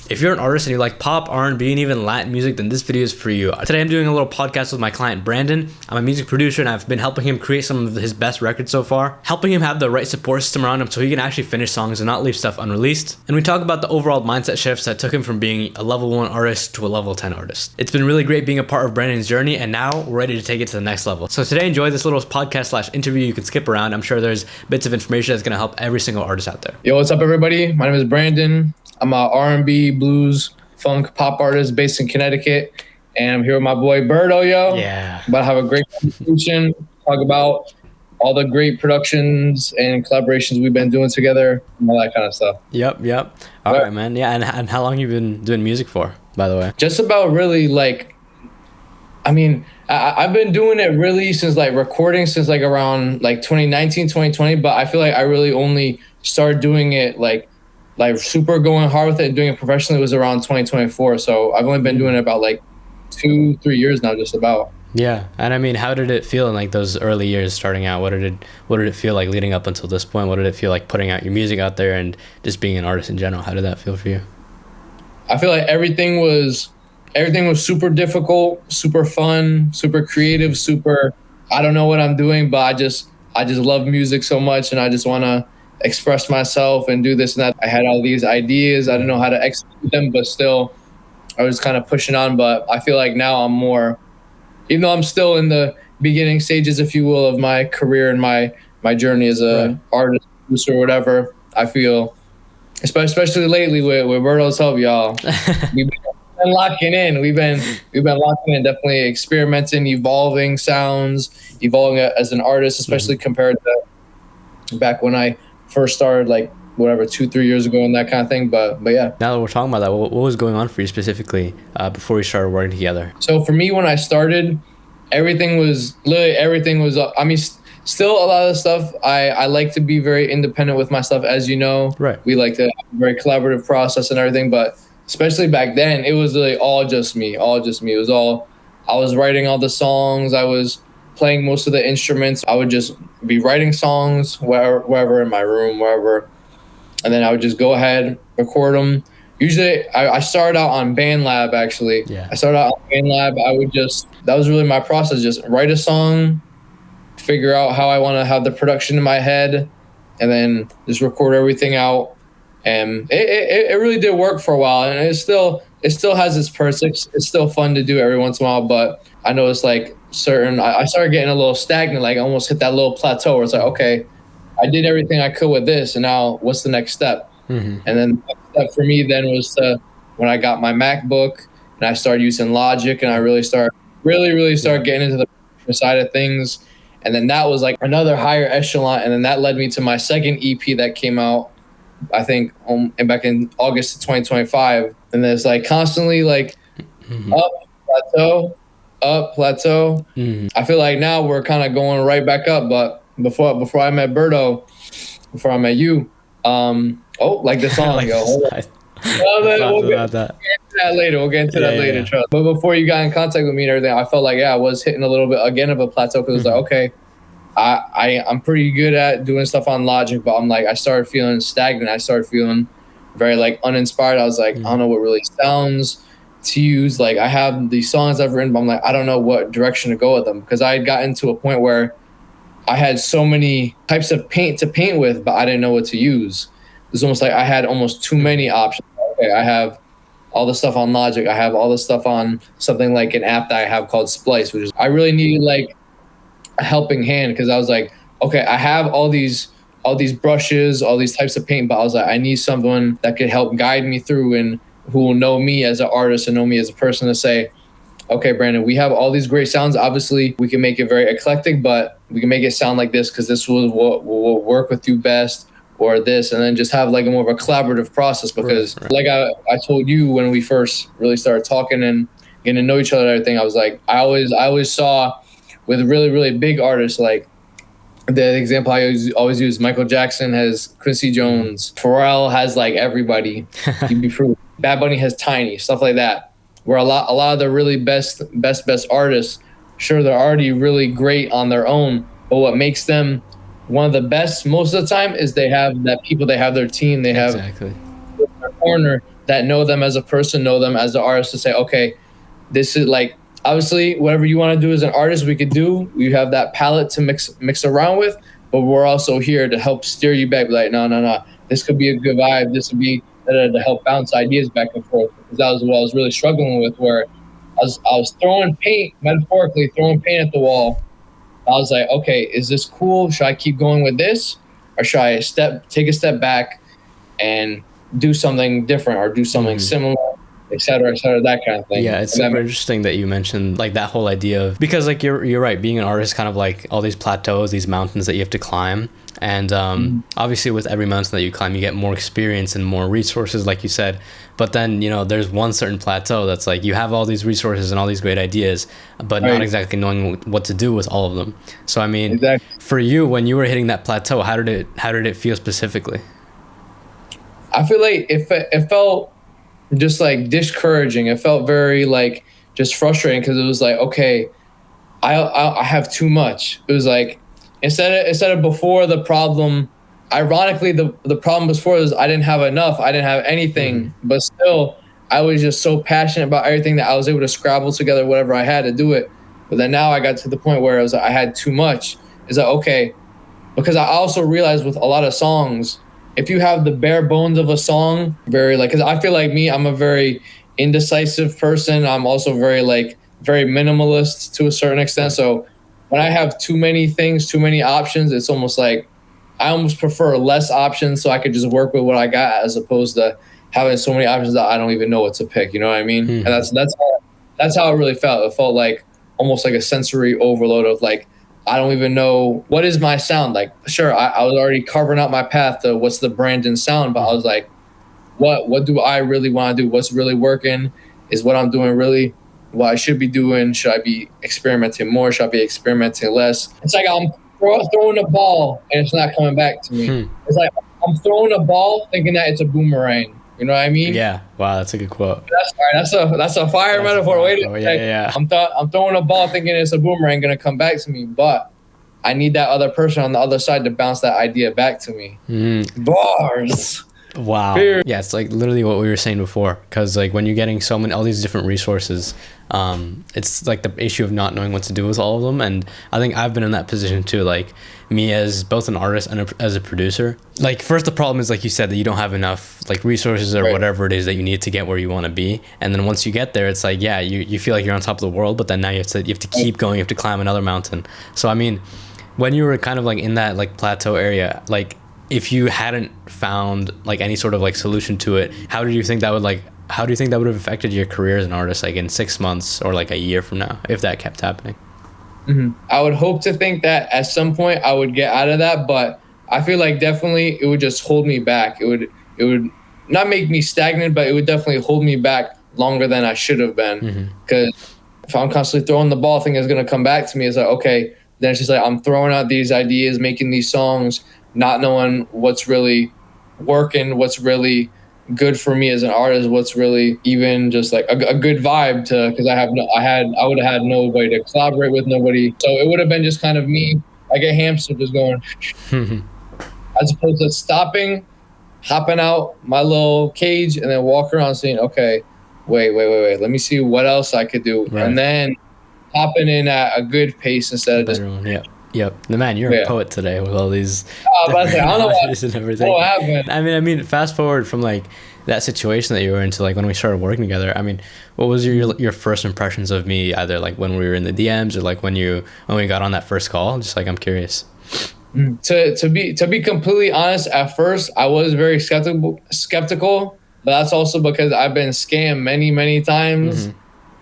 If you're an artist and you like pop, R&B, and even Latin music, then this video is for you. Today I'm doing a little podcast with my client Brandin. I'm a music producer and I've been helping him create some of his best records so far, helping him have the right support system around him so he can actually finish songs and not leave stuff unreleased. And we talk about the overall mindset shifts that took him from being a level 1 artist to a level 10 artist. It's been really great being a part of Brandin's journey, and now we're ready to take it to the next level. So today, enjoy this little podcast / interview. You can skip around. I'm sure there's bits of information that's going to help every single artist out there. Yo, what's up, everybody? My name is Brandin. I'm a R&B, blues, funk, pop artist based in Connecticut, and I'm here with my boy Berto, yo. Yeah. About to have a great conversation, talk about all the great productions and collaborations we've been doing together and all that kind of stuff. Yep. All right, man. Yeah, and how long you been doing music for, by the way? Just about really I've been doing it really since recording since around 2019, 2020, but I feel like I really only started doing it like super going hard with it and doing it professionally was around 2024. So I've only been doing it about 2-3 years now, just about. Yeah. And I mean, how did it feel in those early years starting out? What did it feel like leading up until this point? What did it feel like putting out your music out there and just being an artist in general? How did that feel for you? I feel like everything was super difficult, super fun, super creative, super, I don't know what I'm doing, but I just love music so much and I just want to express myself and do this and that. I had all these ideas. I didn't know how to execute them, but still I was kind of pushing on. But I feel like now I'm more, even though I'm still in the beginning stages, if you will, of my career and my journey as a artist, producer, or whatever, I feel, especially lately with Berto's help, y'all, we've been locking in. We've been locking in, definitely experimenting, evolving sounds, evolving as an artist, especially compared to back when I first started 2-3 years ago and that kind of thing. But yeah. Now that we're talking about that, what was going on for you specifically before we started working together? So for me, when I started, everything was I mean, still a lot of the stuff, I like to be very independent with my stuff, as you know. Right. We like to have a very collaborative process and everything, but especially back then, it was really all just me. It was all, I was writing all the songs. I was playing most of the instruments. I would just be writing songs wherever in my room, wherever. And then I would just go ahead, record them. Usually I started out on BandLab, actually. Yeah. I started out on BandLab. That was really my process. Just write a song, figure out how I want to have the production in my head, and then just record everything out. And it really did work for a while, and it still has its perks. It's still fun to do every once in a while, but I noticed I started getting a little stagnant, almost hit that little plateau where it's okay, I did everything I could with this, and now what's the next step? Mm-hmm. And then the next step for me then was when I got my MacBook and I started using Logic, and I really started getting into the side of things, and then that was another higher echelon, and then that led me to my second EP that came out, I think back in August of 2025, and there's constantly mm-hmm. up plateau. Mm-hmm. I feel like now we're kind of going right back up, but before I met Berto, before I met you, the song, yo. We'll get into that later. Trust. But before you got in contact with me and everything, I felt I was hitting a little bit again of a plateau, because it was okay, I'm pretty good at doing stuff on Logic, but I started feeling stagnant. I started feeling very uninspired. I was I don't know what really sounds to use. I have these songs I've written, but I'm I don't know what direction to go with them, because I had gotten to a point where I had so many types of paint to paint with, but I didn't know what to use. It was almost I had almost too many options. Okay, I have all the stuff on Logic. I have all the stuff on something like an app that I have called Splice, which is, I really needed a helping hand, because I was okay, I have all these brushes, all these types of paint, but I was I need someone that could help guide me through and who will know me as an artist and know me as a person to say, okay, Brandin, we have all these great sounds. Obviously, we can make it very eclectic, but we can make it sound like this because this will work with you best, or this, and then just have a more of a collaborative process, because I told you when we first really started talking and getting to know each other and everything, I was I always saw with really, really big artists, the example I always use, Michael Jackson has Quincy Jones, Pharrell has everybody, Bad Bunny has Tiny, stuff like that, where a lot of the really best artists, sure, they're already really great on their own, but what makes them one of the best most of the time is they have that people, they have their team, they have their corner that know them as a person, know them as an artist, to say, okay, this is like, obviously whatever you want to do as an artist, we could do. You have that palette to mix around with, but we're also here to help steer you back. Like, no, this could be a good vibe. This would be to help bounce ideas back and forth. Because that was what I was really struggling with, where I was throwing paint, metaphorically throwing paint at the wall. I was like, okay, is this cool? Should I keep going with this, or should I take a step back and do something different, or do something similar, et cetera, that kind of thing. Yeah, it's super interesting that you mentioned like that whole idea of, because like you're right, being an artist, kind of like all these plateaus, these mountains that you have to climb. And obviously with every mountain that you climb, you get more experience and more resources, like you said. But then, you know, there's one certain plateau that's like you have all these resources and all these great ideas, but not exactly knowing what to do with all of them. So I mean, for you, when you were hitting that plateau, how did it feel specifically? I feel like it felt just like discouraging. It felt very like just frustrating, because it was like, okay, I have too much. It was like, instead of before, the problem, ironically, the problem before was I didn't have enough. I didn't have anything, but still I was just so passionate about everything that I was able to scrabble together whatever I had to do it. But then now I got to the point where it was like I had too much. It's like, okay, because I also realized with a lot of songs, if you have the bare bones of a song, very like, because I feel like I'm a very indecisive person. I'm also very minimalist to a certain extent. So when I have too many things, too many options, it's almost like I almost prefer less options, so I could just work with what I got, as opposed to having so many options that I don't even know what to pick. You know what I mean? And that's how it really felt. It felt like almost like a sensory overload of like, I don't even know what is my sound. Like, sure, I was already carving out my path to what's the Brandin sound, but I was like, what do I really want to do? What's really working? Is what I'm doing really what I should be doing? Should I be experimenting more? Should I be experimenting less? It's like I'm throwing a ball and it's not coming back to me. It's like I'm throwing a ball thinking that it's a boomerang. You know what I mean? Yeah. Wow, that's a good quote. That's a fire metaphor. Wait a second. Yeah. I'm throwing a ball thinking it's a boomerang gonna come back to me, but I need that other person on the other side to bounce that idea back to me. Bars. Wow. Yeah, it's like literally what we were saying before. Because like when you're getting all these different resources, it's like the issue of not knowing what to do with all of them. And I think I've been in that position too. Like me as both an artist and as a producer. Like first the problem is, like you said, that you don't have enough like resources or whatever it is that you need to get where you want to be. And then once you get there, it's like, yeah, you feel like you're on top of the world, but then now you have to keep going. You have to climb another mountain. So I mean, when you were kind of like in that like plateau area, like if you hadn't found like any sort of like solution to it, how do you think that would have affected your career as an artist, like in 6 months or like a year from now, if that kept happening? I would hope to think that at some point I would get out of that, but I feel like definitely it would just hold me back. It would not make me stagnant, but it would definitely hold me back longer than I should have been. Because if I'm constantly throwing the ball, thinking it's going to come back to me, it's like, okay, then it's just like I'm throwing out these ideas, making these songs, not knowing what's really working, what's really good for me as an artist, what's really even just like a good vibe to, because I would have had nobody to collaborate with, nobody. So it would have been just kind of me, like a hamster just going, as opposed to stopping, hopping out my little cage and then walk around saying, okay, wait, let me see what else I could do. Right. And then hopping in at a good pace instead of just... Yep. The man, you're a poet today with all these I don't know and everything. What happened? I mean, fast forward from like that situation that you were into, like when we started working together. I mean, what was your first impressions of me, either like when we were in the DMs or like when we got on that first call? Just like I'm curious. To be completely honest, at first I was very skeptical, but that's also because I've been scammed many times.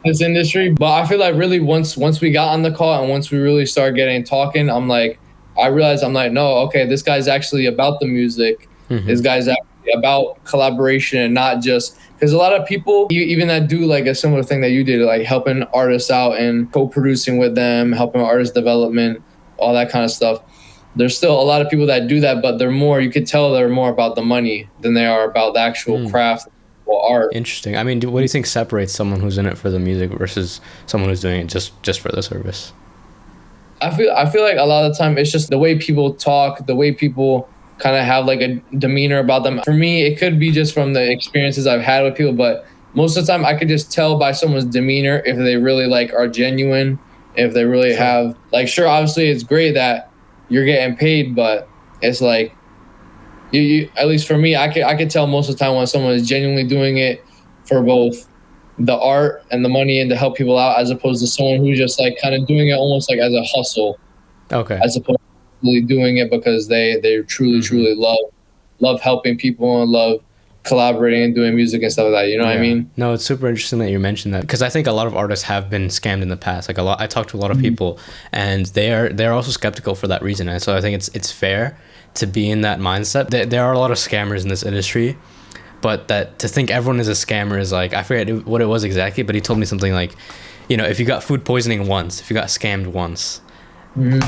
This industry, but I feel like really once we got on the call and once we really started talking, I realized no, okay, this guy's actually about the music. This guy's actually about collaboration and not just, because a lot of people even that do like a similar thing that you did, like helping artists out and co-producing with them, helping artist development, all that kind of stuff. There's still a lot of people that do that, but you could tell they're more about the money than they are about the actual craft. Art. Interesting. I mean, what do you think separates someone who's in it for the music versus someone who's doing it just for the service? I feel like a lot of the time it's just the way people talk, the way people kind of have like a demeanor about them. For me, it could be just from the experiences I've had with people, but most of the time I could just tell by someone's demeanor if they really like are genuine, if they really have like, sure, obviously it's great that you're getting paid, but it's like you at least for me, I could tell most of the time when someone is genuinely doing it for both the art and the money and to help people out, as opposed to someone who's just like kind of doing it almost like as a hustle, Okay. as opposed to really doing it because they truly love helping people and love collaborating and doing music and stuff like that. You know what I mean? No, it's super interesting that you mentioned that, because I think a lot of artists have been scammed in the past. Like I talked to a lot of people, and they're also skeptical for that reason. And so I think it's fair to be in that mindset. There are a lot of scammers in this industry, but that to think everyone is a scammer is like, I forget what it was exactly, but he told me something like, you know, if you got food poisoning once, if you got scammed once,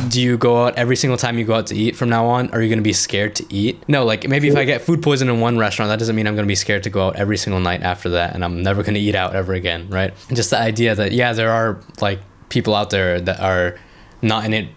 do you go out every single time you go out to eat from now on? Are you going to be scared to eat? No, like maybe if I get food poisoning in one restaurant, that doesn't mean I'm going to be scared to go out every single night after that, and I'm never going to eat out ever again, right? Just the idea that, yeah, there are like people out there that are not in it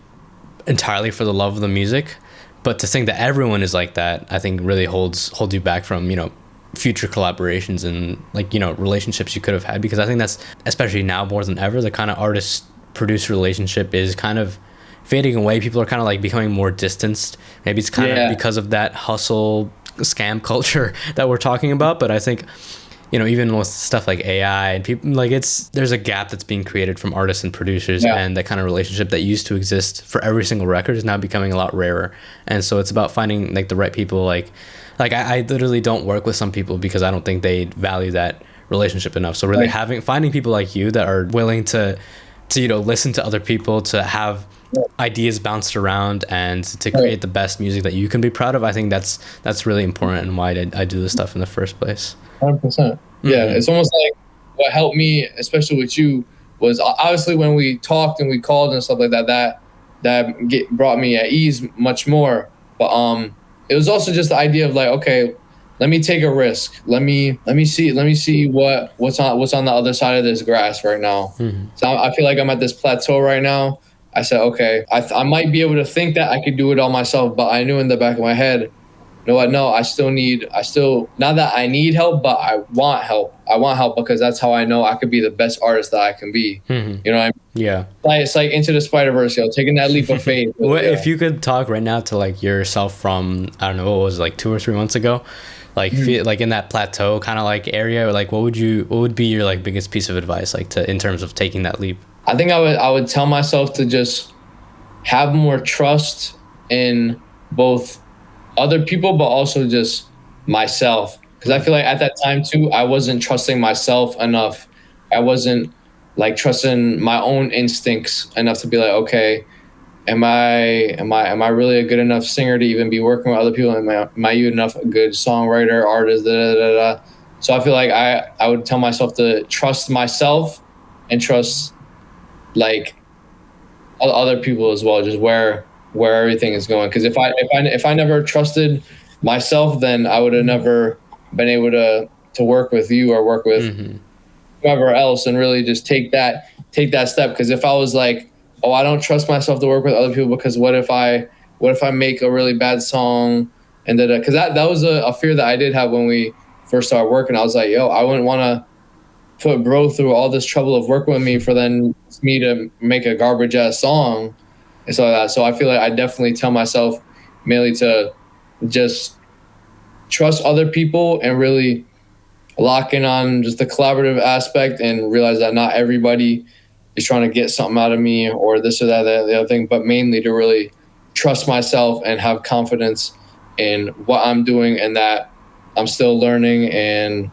entirely for the love of the music, but to think that everyone is like that, I think really holds you back from, you know, future collaborations and like, you know, relationships you could have had. Because I think that's, especially now more than ever, the kind of artist producer relationship is kind of fading away. People are kind of like becoming more distanced. Maybe it's kind of because of that hustle scam culture that we're talking about. But I think, you know, even with stuff like AI and people, like there's a gap that's being created from artists and producers, and that kind of relationship that used to exist for every single record is now becoming a lot rarer. And so it's about finding like the right people. Like I literally don't work with some people because I don't think they value that relationship enough. So really finding people like you that are willing to you know, listen to other people, to have ideas bounced around, and to create the best music that you can be proud of. I think that's really important, and why I do this stuff in the first place. 100%. Yeah, it's almost like what helped me, especially with you, was obviously when we talked and we called and stuff like that. That brought me at ease much more. But it was also just the idea of like, okay, let me take a risk. Let me see what's on the other side of this grass right now. So I feel like I'm at this plateau right now. I said, okay, I might be able to think that I could do it all myself, but I knew in the back of my head, you know what? No, I still not that I need help, but I want help. I want help because that's how I know I could be the best artist that I can be. You know what I mean? Yeah. It's like Into the Spider-Verse, taking that leap of faith. If you could talk right now to like yourself from, I don't know, what was it, like 2 or 3 months ago, like feel like in that plateau kind of like area, like what would be your like biggest piece of advice, like in terms of taking that leap? I think I would tell myself to just have more trust in both other people, but also just myself. Because I feel like at that time too, I wasn't trusting myself enough. I wasn't like trusting my own instincts enough to be like, okay, am I really a good enough singer to even be working with other people? Am I enough a good songwriter, artist, So I feel like I would tell myself to trust myself and trust like other people as well, just where everything is going. Because if I never trusted myself, then I would have never been able to work with you or work with whoever else and really just take that step. Because if I was like, oh, I don't trust myself to work with other people because what if I make a really bad song and because that was a fear that I did have when we first started working. I was like, yo, I wouldn't want to put bro through all this trouble of working with me for then me to make a garbage ass song and stuff like that. So I feel like I definitely tell myself mainly to just trust other people and really lock in on just the collaborative aspect and realize that not everybody is trying to get something out of me or this or that, the other thing, but mainly to really trust myself and have confidence in what I'm doing and that I'm still learning, and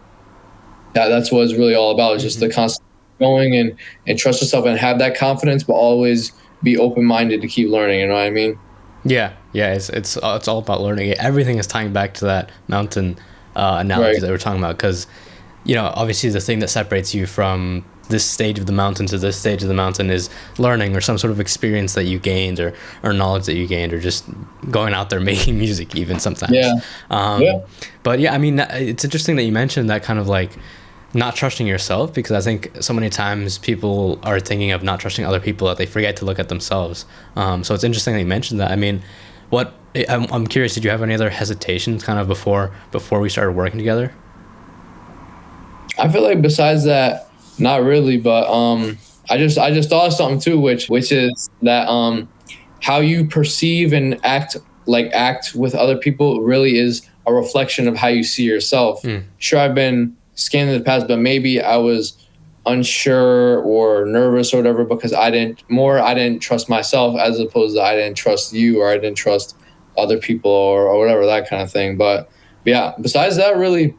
that's what it's really all about, is just the constant going and trust yourself and have that confidence, but always be open-minded to keep learning. You know what I mean? Yeah. It's all about learning. Everything is tying back to that mountain analogy that we're talking about, because, you know, obviously the thing that separates you from this stage of the mountain to this stage of the mountain is learning or some sort of experience that you gained or knowledge that you gained, or just going out there making music even sometimes. But yeah, I mean, it's interesting that you mentioned that kind of like not trusting yourself, because I think so many times people are thinking of not trusting other people that they forget to look at themselves. So it's interesting that you mentioned that. I mean, what I'm curious, did you have any other hesitations kind of before we started working together? I feel like besides that, not really, but I just thought of something too, which is that how you perceive and act with other people really is a reflection of how you see yourself. Sure, I've been scammed in the past, but maybe I was unsure or nervous or whatever because I didn't trust myself, as opposed to I didn't trust you, or I didn't trust other people, or whatever, that kind of thing. But yeah, besides that, really,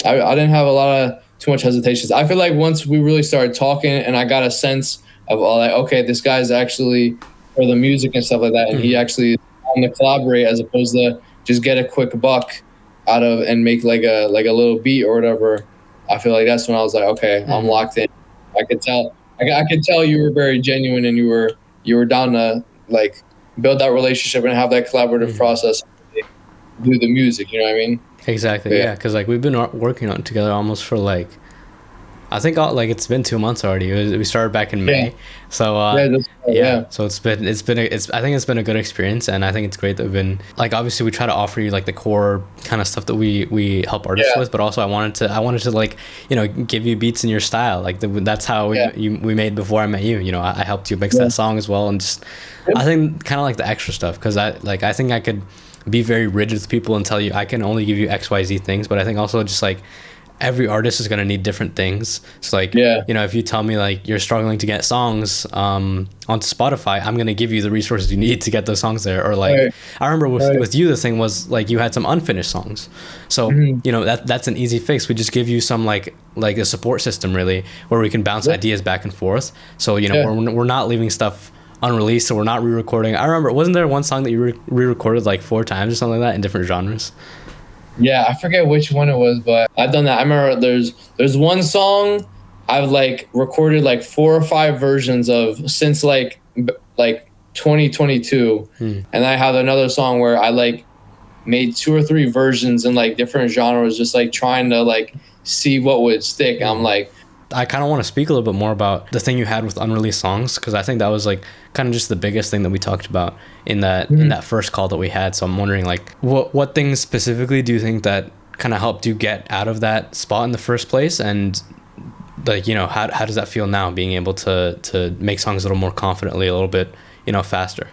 I didn't have a lot of too much hesitations. I feel like once we really started talking and I got a sense of all like, okay, this guy's actually for the music and stuff like that, and he actually wanted to collaborate as opposed to just get a quick buck out of and make like a little beat or whatever. I feel like that's when I was like, okay, I'm locked in. I could tell you were very genuine, and you were down to like build that relationship and have that collaborative process, do the music. You know what I mean? Exactly. Yeah, because like we've been working on it together almost for like, I think like it's been 2 months already. We started back in May, so So I think it's been a good experience, and I think it's great that we've been like, obviously we try to offer you like the core kind of stuff that we help artists with, but also I wanted to like, you know, give you beats in your style. Like that's how we made Before I Met You. You know, I helped you mix that song as well, and just I think kind of like the extra stuff, because I think I could be very rigid with people and tell you I can only give you XYZ things, but I think also just like every artist is going to need different things. So like, you know, if you tell me like you're struggling to get songs onto Spotify, I'm going to give you the resources you need to get those songs there. Or like, I remember with you, the thing was like you had some unfinished songs. So, you know, that's an easy fix. We just give you some like a support system really, where we can bounce ideas back and forth. So, you know, we're not leaving stuff unreleased, so we're not re-recording. I remember, wasn't there one song that you re-recorded like 4 times or something like that in different genres? Yeah, I forget which one it was, but I've done that. I remember there's one song I've like recorded like 4 or 5 versions of since like 2022, and I have another song where I like made 2 or 3 versions in like different genres, just like trying to like see what would stick. I'm like, I kind of want to speak a little bit more about the thing you had with unreleased songs, because I think that was like kind of just the biggest thing that we talked about in that first call that we had. So I'm wondering like what things specifically do you think that kind of helped you get out of that spot in the first place, and like, you know, how does that feel now, being able to make songs a little more confidently, a little bit, you know, faster?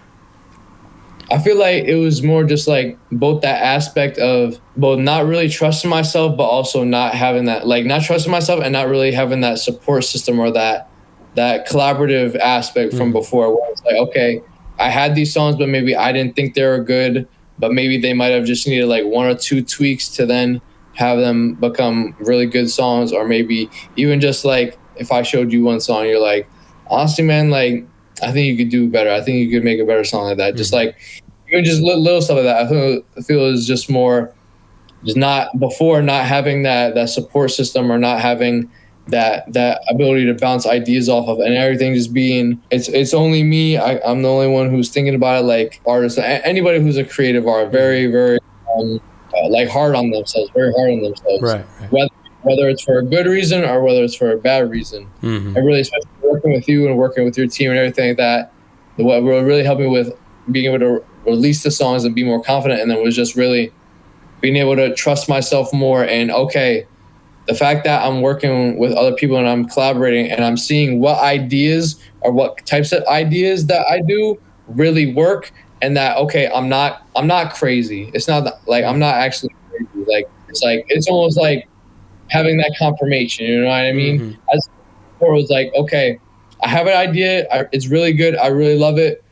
I feel like it was more just like both that aspect of both not really trusting myself, but also not having that, like not trusting myself and not really having that support system or that collaborative aspect from before, where it's like, okay, I had these songs, but maybe I didn't think they were good, but maybe they might have just needed like 1 or 2 tweaks to then have them become really good songs. Or maybe even just like, if I showed you one song, you're like, honestly, man, like, I think you could do better. I think you could make a better song like that. Just like, even just little stuff like that. I feel is just more, just not having that support system, or not having that ability to bounce ideas off of, and everything just being, it's only me. I'm the only one who's thinking about it. Like artists, anybody who's a creative are very, very like hard on themselves, very hard on themselves. Right. Whether it's for a good reason or whether it's for a bad reason. And really, especially working with you and working with your team and everything like that, what really helped me with being able to release the songs and be more confident, and then was just really being able to trust myself more. And okay, the fact that I'm working with other people and I'm collaborating and I'm seeing what ideas or what types of ideas that I do really work, and that, okay, I'm not crazy. It's not like I'm not actually crazy. Like it's almost like having that confirmation, you know what I mean? As before, it was like, okay, I have an idea, it's really good, I really love it,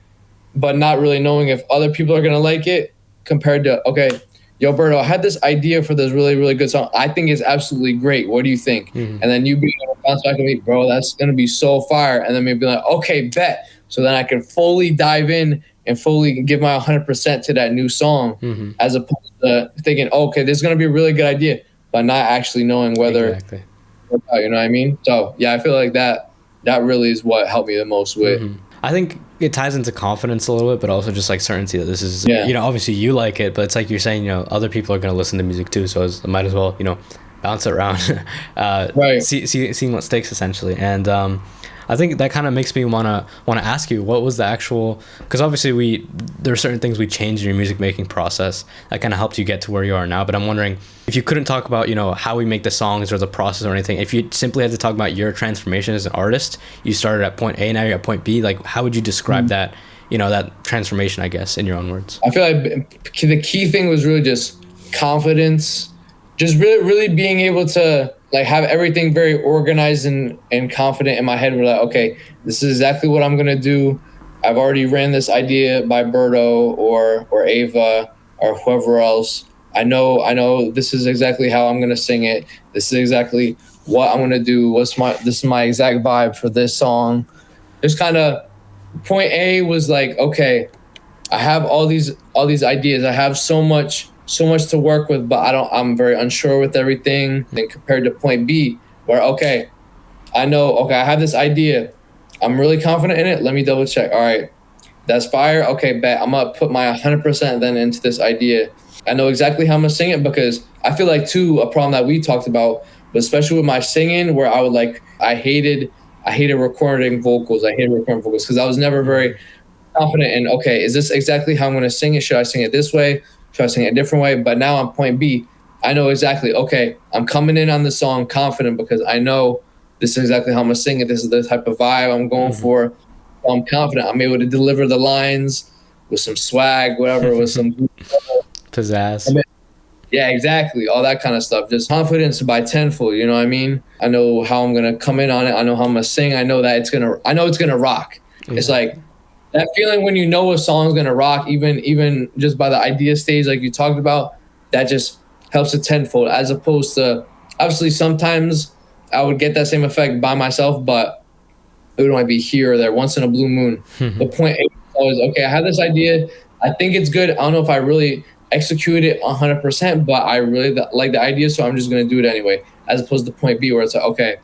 but not really knowing if other people are gonna like it, compared to, okay, yo, Berto, I had this idea for this really, really good song. I think it's absolutely great. What do you think? And then you being able to bounce back at me, bro, that's gonna be so fire. And then maybe like, okay, bet. So then I can fully dive in and fully give my 100% to that new song, as opposed to thinking, okay, this is gonna be a really good idea, but not actually knowing whether, you know what I mean? So yeah, I feel like that really is what helped me the most with. I think it ties into confidence a little bit, but also just like certainty that this is, you know, obviously you like it, but it's like you're saying, you know, other people are going to listen to music too. So I might as well, you know, bounce it around, seeing what sticks essentially. And I think that kind of makes me wanna ask you, what was the actual, because obviously there are certain things we changed in your music making process that kind of helped you get to where you are now. But I'm wondering if you couldn't talk about, you know, how we make the songs or the process or anything. If you simply had to talk about your transformation as an artist, you started at point A, now you're at point B. Like, how would you describe that? You know, that transformation, I guess, in your own words. I feel like the key thing was really just confidence, just really being able to like have everything very organized and confident in my head. We're like, okay, this is exactly what I'm gonna do. I've already ran this idea by Berto or Ava or whoever else. I know this is exactly how I'm gonna sing it. This is exactly what I'm gonna do. This is my exact vibe for this song. Just kind of point A was like, okay, I have all these ideas. I have so much to work with, but I'm very unsure with everything. And compared to point B, where okay, I have this idea. I'm really confident in it. Let me double check. All right, that's fire. Okay, bet. I'm gonna put my 100% then into this idea. I know exactly how I'm gonna sing it, because I feel like too, a problem that we talked about, but especially with my singing, where I hated recording vocals. I hated recording vocals because I was never very confident in, okay, is this exactly how I'm going to sing it? Should I sing it this way? Should I sing it a different way? But now I'm point B. I know exactly, okay, I'm coming in on the song confident because I know this is exactly how I'm going to sing it. This is the type of vibe I'm going for. I'm confident. I'm able to deliver the lines with some swag, whatever, with some pizzazz. Yeah, exactly. All that kind of stuff. Just confidence by tenfold, you know what I mean? I know how I'm going to come in on it. I know how I'm going to sing. I know it's going to rock. Mm-hmm. It's like that feeling when you know a song's going to rock, even just by the idea stage like you talked about, that just helps it tenfold, as opposed to, obviously sometimes I would get that same effect by myself, but it would only be here or there, once in a blue moon. The point is always, okay, I have this idea. I think it's good. I don't know if I really execute it 100%, but I really like the idea, so I'm just going to do it anyway, as opposed to point B where it's like, okay,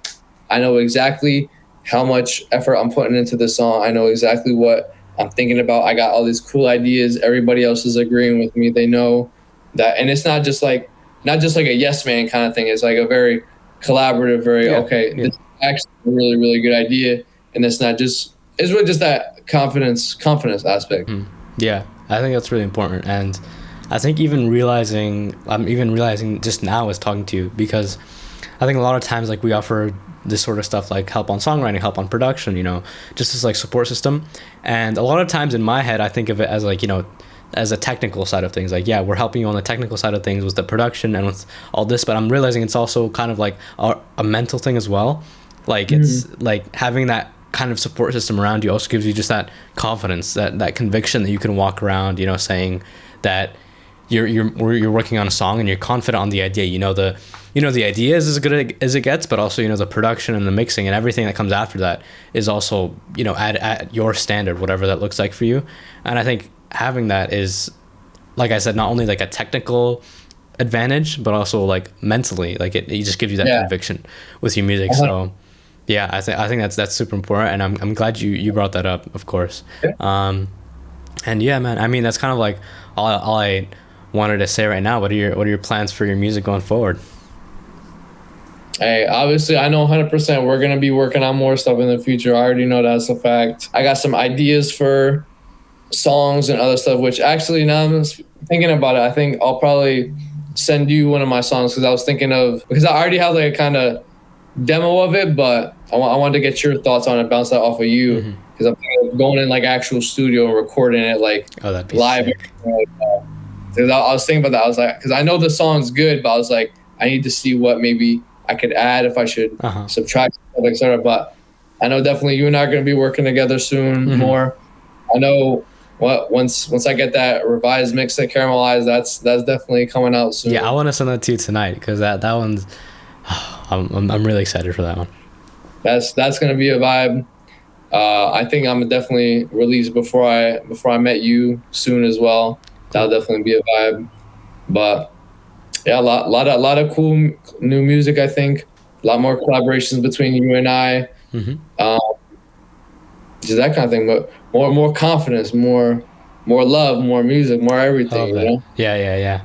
I know exactly how much effort I'm putting into this song. I know exactly what I'm thinking about. I got all these cool ideas. Everybody else is agreeing with me. They know that. And it's not just like a yes man kind of thing. It's like a very collaborative, this is actually a really, really good idea. And it's really just that confidence aspect. Yeah, I think that's really important. And I think I'm even realizing just now as talking to you, because I think a lot of times like we offer this sort of stuff like help on songwriting, help on production, you know, just this like support system. And a lot of times in my head, I think of it as like, you know, as a technical side of things. Like, yeah, we're helping you on the technical side of things with the production and with all this, but I'm realizing it's also kind of like a mental thing as well. Like it's like having that kind of support system around you also gives you just that confidence, that conviction that you can walk around, you know, saying that you're working on a song and you're confident on the idea. You know the idea is as good as it gets, but also, you know, the production and the mixing and everything that comes after that is also, you know, at your standard, whatever that looks like for you. And I think having that is, like I said, not only like a technical advantage, but also like mentally, like it just gives you that conviction with your music. So yeah, I think that's super important, and I'm glad you brought that up, of course. And yeah, man, I mean, that's kind of like all I wanted to say right now. What are your plans for your music going forward? Hey, obviously, I know 100% we're going to be working on more stuff in the future. I already know that's a fact. I got some ideas for songs and other stuff, which actually, now I'm thinking about it, I think I'll probably send you one of my songs, because I already have like a kind of demo of it, but I wanted to get your thoughts on it, bounce that off of you, because I'm going in like actual studio and recording it like live. Because I was thinking about that. I was like, because I know the song's good, but I was like, I need to see what maybe I could add, if I should subtract, etc. But I know definitely you and I are going to be working together soon more. I know once I get that revised mix that caramelized, that's definitely coming out soon. Yeah, I want to send that to you tonight, because that one's I'm really excited for that one. That's going to be a vibe. I think I'm definitely release before I met you soon as well. That'll definitely be a vibe. But yeah, a lot of cool new music. I think a lot more collaborations between you and I. Just that kind of thing. But more confidence, more love, more music, more everything. You know? Yeah.